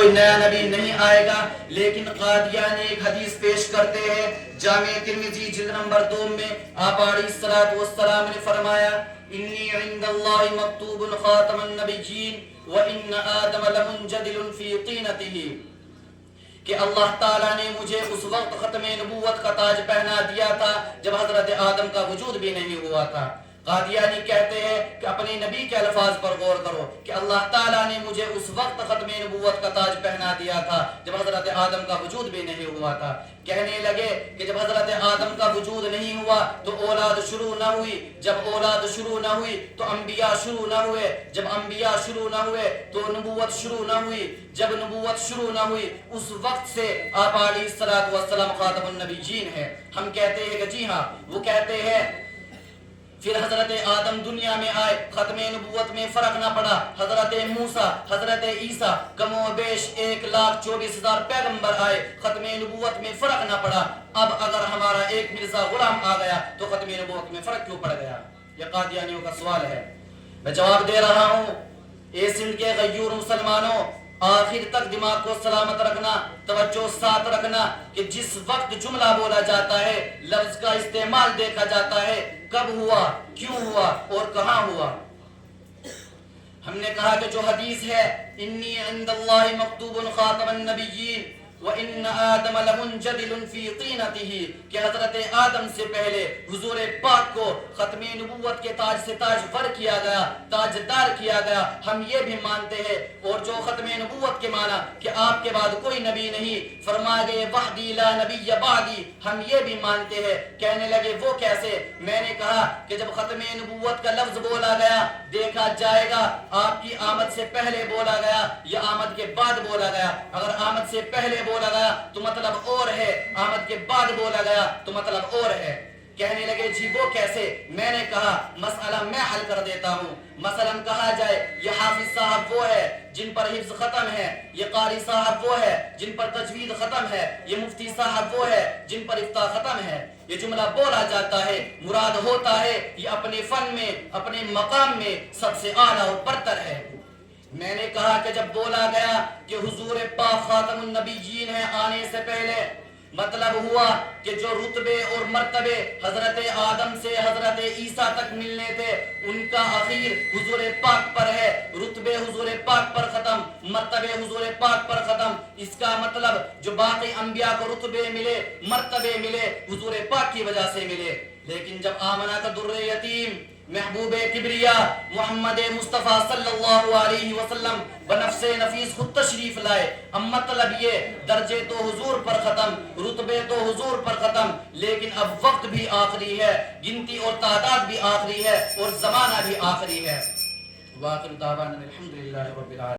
کوئی نیا نبی نہیں آئے گا. لیکن قادیانی ایک حدیث پیش کرتے ہیں جامع ترمذی جلد نمبر 2 میں آپ علیہ الصلوۃ والسلام نے فرمایا انی عند اللہ مکتوب خاتم النبیین وان آدم لمنجدل فی طینتہ، کہ اللہ تعالیٰ نے مجھے اس وقت ختم نبوت کا تاج پہنا دیا تھا جب حضرت آدم کا وجود بھی نہیں ہوا تھا. قادیانی کہتے ہیں کہ اپنے نبی کے الفاظ پر غور کرو کہ اللہ تعالیٰ نے مجھے اس وقت ختم نبوت کا تاج پہنا دیا تھا جب حضرت آدم کا وجود بھی نہیں ہوا تھا. کہنے لگے کہ جب حضرت آدم کا وجود نہیں ہوا تو اولاد شروع نہ ہوئی، جب اولاد شروع نہ ہوئی تو انبیاء شروع نہ ہوئے، جب انبیاء شروع نہ ہوئے تو نبوت شروع نہ ہوئی، جب نبوت شروع نہ ہوئی اس وقت سے آپ علیہ الصلوۃ والسلام خاتم النبیین ہیں. ہم کہتے ہیں کہ جی ہاں، وہ کہتے ہیں پھر حضرت آدم دنیا میں آئے، ختم نبوت میں فرق نہ پڑا. حضرت موسیٰ، حضرت عیسیٰ، کم و بیش 1,24,000 پیغمبر آئے، ختم نبوت میں فرق نہ پڑا. اب اگر ہمارا ایک مرزا غلام آ گیا تو ختم نبوت میں فرق کیوں پڑ گیا؟ یہ قادیانیوں کا سوال ہے. میں جواب دے رہا ہوں، اے سندھ کے غیور مسلمانوں، آخر تک دماغ کو سلامت رکھنا، توجہ ساتھ رکھنا کہ جس وقت جملہ بولا جاتا ہے، لفظ کا استعمال دیکھا جاتا ہے، کب ہوا، کیوں ہوا اور کہاں ہوا. ہم نے کہا کہ جو حدیث ہے انی عند اللہ مکتوب خاتم النبیین وَإِنَّ آدَمَ لَمُنْجَدِلٌ فِي طِينَتِهِ، کہ حضرت آدم سے پہلے حضور پاک کو ختم نبوت کے تاج سے تاجور کیا گیا، تاجدار کیا گیا. ہم یہ بھی مانتے ہیں، اور جو ختم نبوت کے معنی کہ آپ کے بعد کوئی نبی نہیں، فرما گئے وحدی لا نبی بعدی، ہم یہ بھی مانتے ہیں. کہنے لگے وہ کیسے؟ میں نے کہا کہ جب ختم نبوت کا لفظ بولا گیا دیکھا جائے گا آپ کی آمد سے پہلے بولا گیا یا آمد کے بعد بولا گیا. اگر آمد سے پہلے بولا گیا تو مطلب اور ہے، آمد کے بعد بولا گیا تو مطلب اور ہے. کہنے لگے جی وہ کیسے؟ میں نے کہا مسئلہ میں حل کر دیتا ہوں. مثلا کہا جائے یہ حافظ صاحب وہ ہے جن پر حفظ ختم ہے، یہ قاری صاحب وہ ہے جن پر تجوید ختم ہے، یہ مفتی صاحب وہ ہے جن پر افتاء ختم ہے. یہ جملہ بولا جاتا ہے، مراد ہوتا ہے یہ اپنے فن میں، اپنے مقام میں سب سے اعلیٰ اور برتر ہے. میں نے کہا کہ جب بولا گیا کہ حضور پاک خاتم النبیین ہیں آنے سے پہلے، مطلب ہوا کہ جو رتبے اور مرتبے حضرت آدم سے حضرت عیسیٰ تک ملنے تھے ان کا اخیر حضور پاک پر ہے. رتبے حضور پاک پر ختم، مرتبے حضور پاک پر ختم. اس کا مطلب جو باقی انبیاء کو رتبے ملے، مرتبے ملے، حضور پاک کی وجہ سے ملے. لیکن جب آمنہ کا در یتیم محبوب کبریا محمد مصطفیٰ صلی اللہ علیہ وسلم بنفس نفیس خود تشریف لائے، اب مطلب یہ درجے تو حضور پر ختم، رتبے تو حضور پر ختم، لیکن اب وقت بھی آخری ہے، گنتی اور تعداد بھی آخری ہے اور زمانہ بھی آخری ہے. واخر دعوانا الحمدللہ رب العالمین.